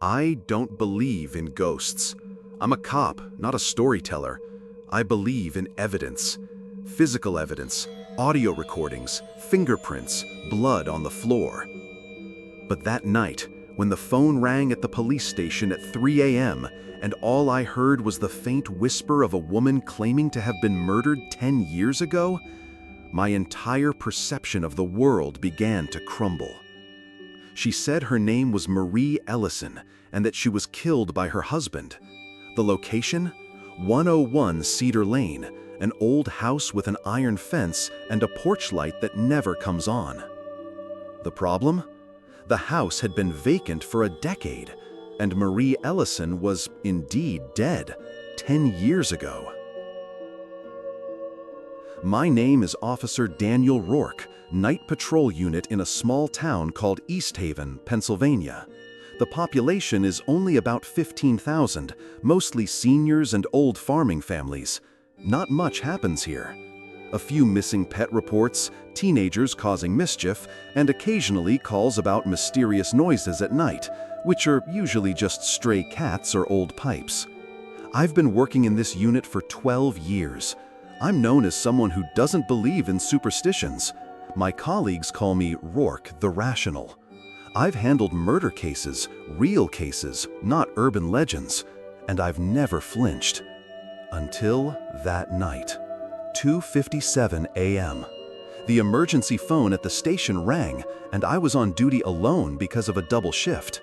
I don't believe in ghosts. I'm a cop, not a storyteller. I believe in evidence. Physical evidence, audio recordings, fingerprints, blood on the floor. But that night, when the phone rang at the police station at 3 a.m., and all I heard was the faint whisper of a woman claiming to have been murdered 10 years ago, my entire perception of the world began to crumble. She said her name was Marie Ellison and that she was killed by her husband. The location? 101 Cedar Lane, an old house with an iron fence and a porch light that never comes on. The problem? The house had been vacant for a decade, and Marie Ellison was indeed dead 10 years ago. My name is Officer Daniel Rourke, Night Patrol Unit in a small town called East Haven, Pennsylvania. The population is only about 15,000, mostly seniors and old farming families. Not much happens here. A few missing pet reports, teenagers causing mischief, and occasionally calls about mysterious noises at night, which are usually just stray cats or old pipes. I've been working in this unit for 12 years. I'm known as someone who doesn't believe in superstitions. My colleagues call me Rourke the Rational. I've handled murder cases, real cases, not urban legends, and I've never flinched. Until that night. 2:57 a.m. The emergency phone at the station rang, and I was on duty alone because of a double shift.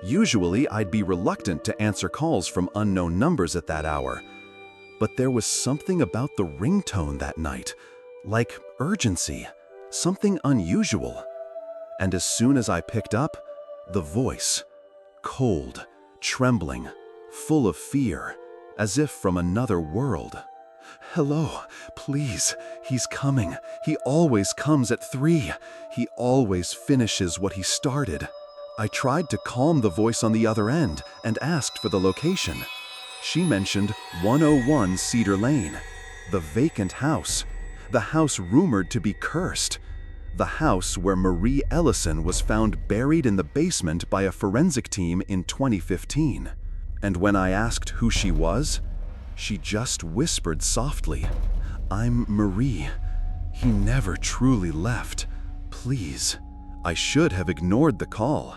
Usually, I'd be reluctant to answer calls from unknown numbers at that hour. But there was something about the ringtone that night, like urgency, something unusual. And as soon as I picked up, the voice, cold, trembling, full of fear, as if from another world. "Hello, please, he's coming. He always comes at 3. He always finishes what he started." I tried to calm the voice on the other end and asked for the location. She mentioned 101 Cedar Lane, the vacant house, the house rumored to be cursed, the house where Marie Ellison was found buried in the basement by a forensic team in 2015. And when I asked who she was, she just whispered softly, "I'm Marie. He never truly left. Please." I should have ignored the call,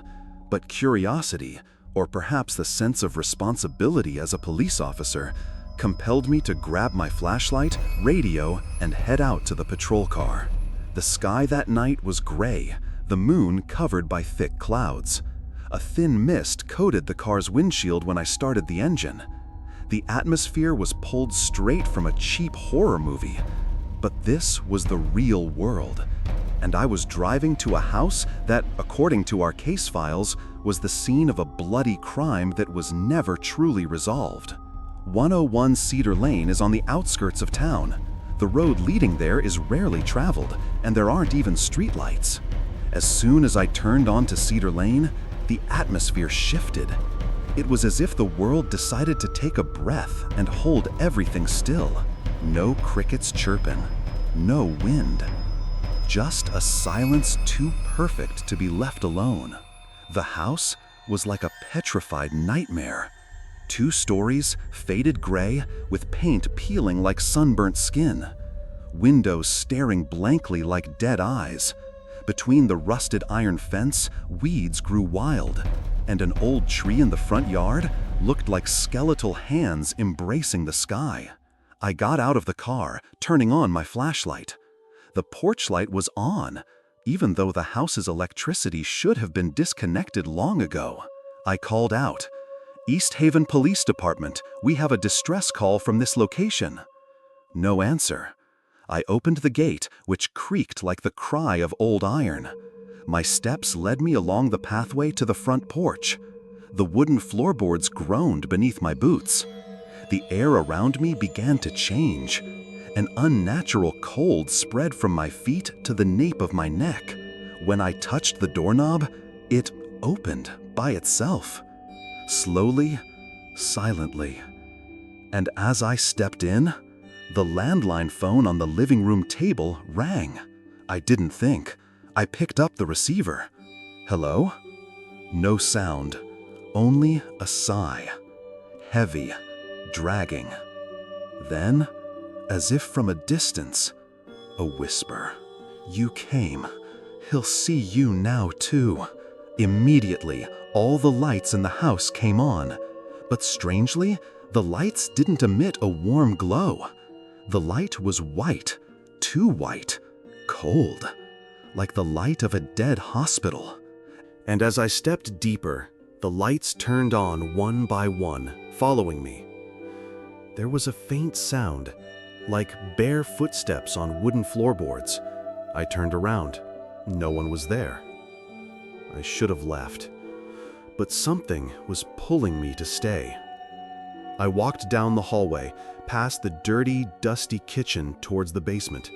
but curiosity, or perhaps the sense of responsibility as a police officer, compelled me to grab my flashlight, radio, and head out to the patrol car. The sky that night was gray, the moon covered by thick clouds. A thin mist coated the car's windshield when I started the engine. The atmosphere was pulled straight from a cheap horror movie, but this was the real world. And I was driving to a house that, according to our case files, was the scene of a bloody crime that was never truly resolved. 101 Cedar Lane is on the outskirts of town. The road leading there is rarely traveled, and there aren't even streetlights. As soon as I turned onto Cedar Lane, the atmosphere shifted. It was as if the world decided to take a breath and hold everything still. No crickets chirping, no wind. Just a silence too perfect to be left alone. The house was like a petrified nightmare. 2 stories, faded gray, with paint peeling like sunburnt skin. Windows staring blankly like dead eyes. Between the rusted iron fence, weeds grew wild, and an old tree in the front yard looked like skeletal hands embracing the sky. I got out of the car, turning on my flashlight. The porch light was on, even though the house's electricity should have been disconnected long ago. I called out, "East Haven Police Department, we have a distress call from this location." No answer. I opened the gate, which creaked like the cry of old iron. My steps led me along the pathway to the front porch. The wooden floorboards groaned beneath my boots. The air around me began to change. An unnatural cold spread from my feet to the nape of my neck. When I touched the doorknob, it opened by itself. Slowly, silently. And as I stepped in, the landline phone on the living room table rang. I didn't think. I picked up the receiver. "Hello?" No sound. Only a sigh, heavy, dragging. Then, as if from a distance, a whisper. "You came. He'll see you now too." Immediately, all the lights in the house came on. But strangely, the lights didn't emit a warm glow. The light was white, too white, cold, like the light of a dead hospital. And as I stepped deeper, the lights turned on one by one, following me. There was a faint sound, like bare footsteps on wooden floorboards. I turned around. No one was there. I should have left, but something was pulling me to stay. I walked down the hallway, past the dirty, dusty kitchen towards the basement.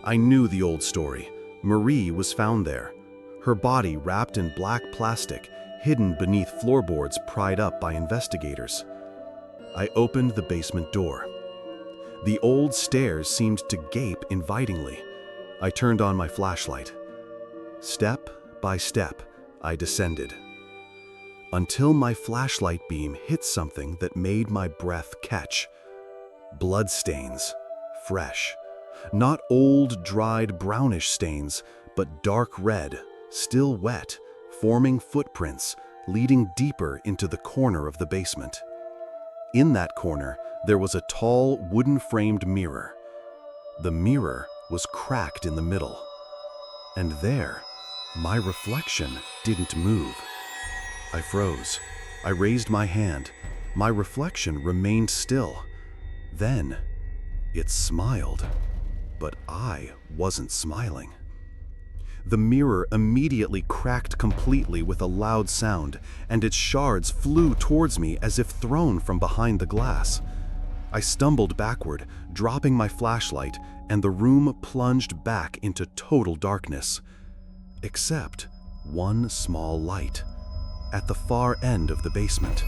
I knew the old story. Marie was found there, her body wrapped in black plastic, hidden beneath floorboards pried up by investigators. I opened the basement door. The old stairs seemed to gape invitingly. I turned on my flashlight. Step by step, I descended, until my flashlight beam hit something that made my breath catch. Bloodstains, fresh. Not old, dried, brownish stains, but dark red, still wet, forming footprints, leading deeper into the corner of the basement. In that corner, there was a tall, wooden-framed mirror. The mirror was cracked in the middle. And there, my reflection didn't move. I froze. I raised my hand. My reflection remained still. Then, it smiled. But I wasn't smiling. The mirror immediately cracked completely with a loud sound, and its shards flew towards me as if thrown from behind the glass. I stumbled backward, dropping my flashlight, and the room plunged back into total darkness. Except one small light, at the far end of the basement.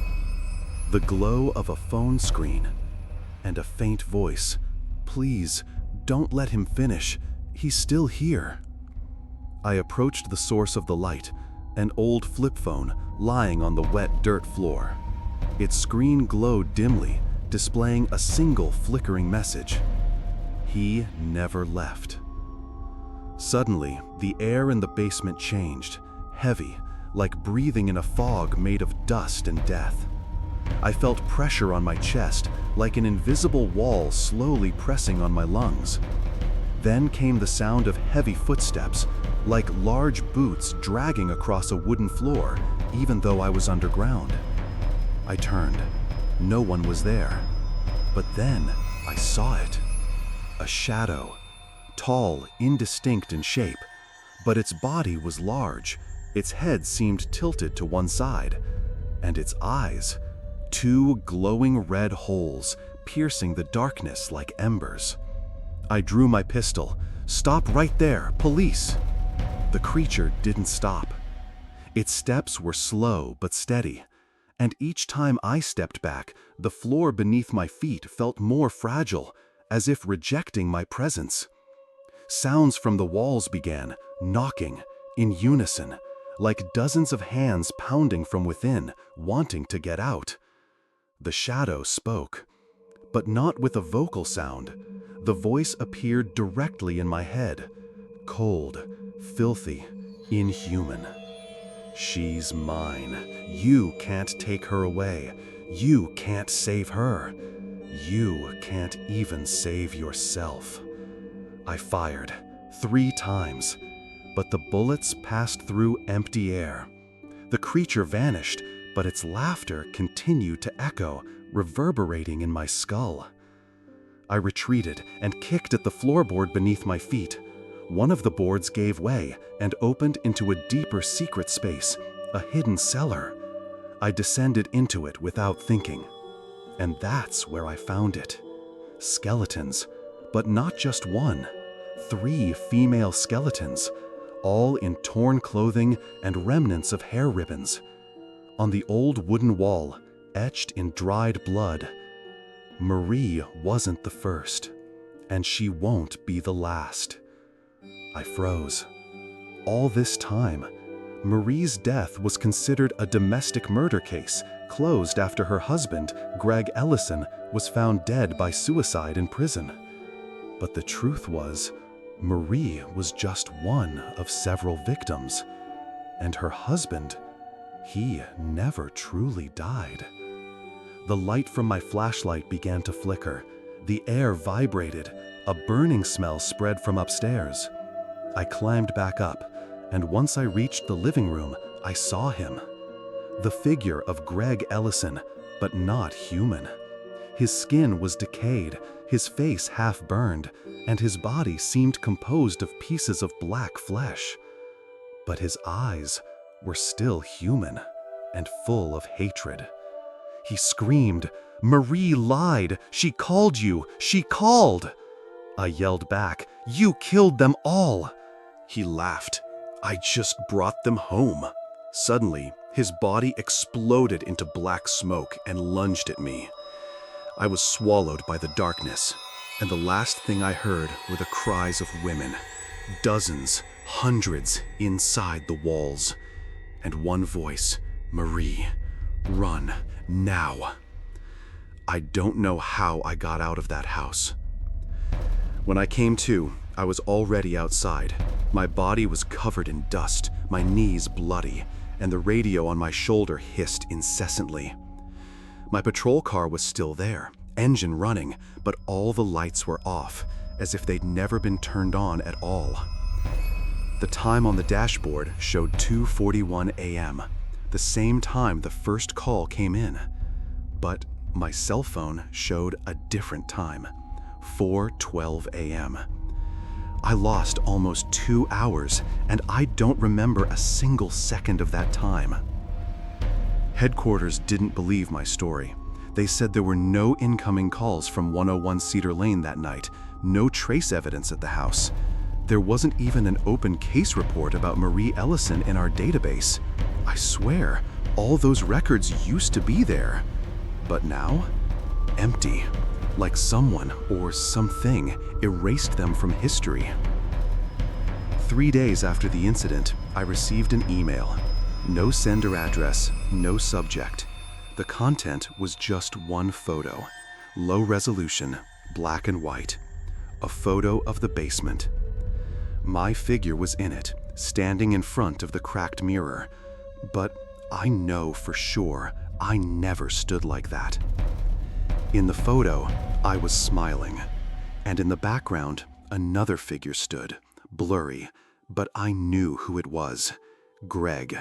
The glow of a phone screen, and a faint voice. "Please, don't let him finish. He's still here." I approached the source of the light, an old flip phone lying on the wet dirt floor. Its screen glowed dimly, displaying a single flickering message. He never left. Suddenly, the air in the basement changed, heavy, like breathing in a fog made of dust and death. I felt pressure on my chest, like an invisible wall slowly pressing on my lungs. Then came the sound of heavy footsteps, like large boots dragging across a wooden floor, even though I was underground. I turned. No one was there. But then I saw it. A shadow, tall, indistinct in shape, but its body was large. Its head seemed tilted to one side, and its eyes, two glowing red holes piercing the darkness like embers. I drew my pistol. "Stop right there, police!" The creature didn't stop. Its steps were slow but steady, and each time I stepped back, the floor beneath my feet felt more fragile, as if rejecting my presence. Sounds from the walls began, knocking, in unison, like dozens of hands pounding from within, wanting to get out. The shadow spoke, but not with a vocal sound. The voice appeared directly in my head, cold, filthy, inhuman. "She's mine. You can't take her away. You can't save her. You can't even save yourself." I fired 3 times, but the bullets passed through empty air. The creature vanished, but its laughter continued to echo, reverberating in my skull. I retreated and kicked at the floorboard beneath my feet. One of the boards gave way and opened into a deeper secret space, a hidden cellar. I descended into it without thinking. And that's where I found it. Skeletons, but not just one. 3 female skeletons, all in torn clothing and remnants of hair ribbons. On the old wooden wall, etched in dried blood, Marie wasn't the first, and she won't be the last. I froze. All this time, Marie's death was considered a domestic murder case, closed after her husband, Greg Ellison, was found dead by suicide in prison. But the truth was, Marie was just one of several victims, and her husband, he never truly died. The light from my flashlight began to flicker. The air vibrated. A burning smell spread from upstairs. I climbed back up, and once I reached the living room, I saw him. The figure of Greg Ellison, but not human. His skin was decayed, his face half burned, and his body seemed composed of pieces of black flesh. But his eyes were still human and full of hatred. He screamed, "Marie lied! She called you! She called!" I yelled back, "You killed them all!" He laughed. "I just brought them home." Suddenly, his body exploded into black smoke and lunged at me. I was swallowed by the darkness, and the last thing I heard were the cries of women. Dozens, hundreds inside the walls. And one voice, "Marie, run, now." I don't know how I got out of that house. When I came to, I was already outside. My body was covered in dust, my knees bloody, and the radio on my shoulder hissed incessantly. My patrol car was still there, engine running, but all the lights were off, as if they'd never been turned on at all. The time on the dashboard showed 2:41 a.m., the same time the first call came in. But my cell phone showed a different time, 4:12 a.m. I lost almost 2 hours, and I don't remember a single second of that time. Headquarters didn't believe my story. They said there were no incoming calls from 101 Cedar Lane that night, no trace evidence at the house. There wasn't even an open case report about Marie Ellison in our database. I swear, all those records used to be there. But now, empty, like someone or something erased them from history. 3 days after the incident, I received an email. No sender address, no subject. The content was just one photo, low resolution, black and white. A photo of the basement. My figure was in it, standing in front of the cracked mirror. But I know for sure I never stood like that. In the photo, I was smiling, and in the background, another figure stood, blurry, but I knew who it was, Greg,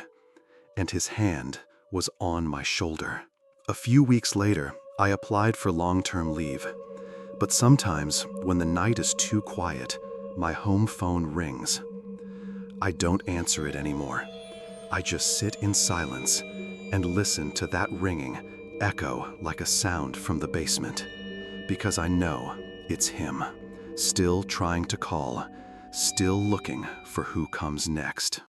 and his hand was on my shoulder. A few weeks later, I applied for long-term leave, but sometimes, when the night is too quiet, my home phone rings. I don't answer it anymore. I just sit in silence and listen to that ringing echo like a sound from the basement, because I know it's him, still trying to call, still looking for who comes next.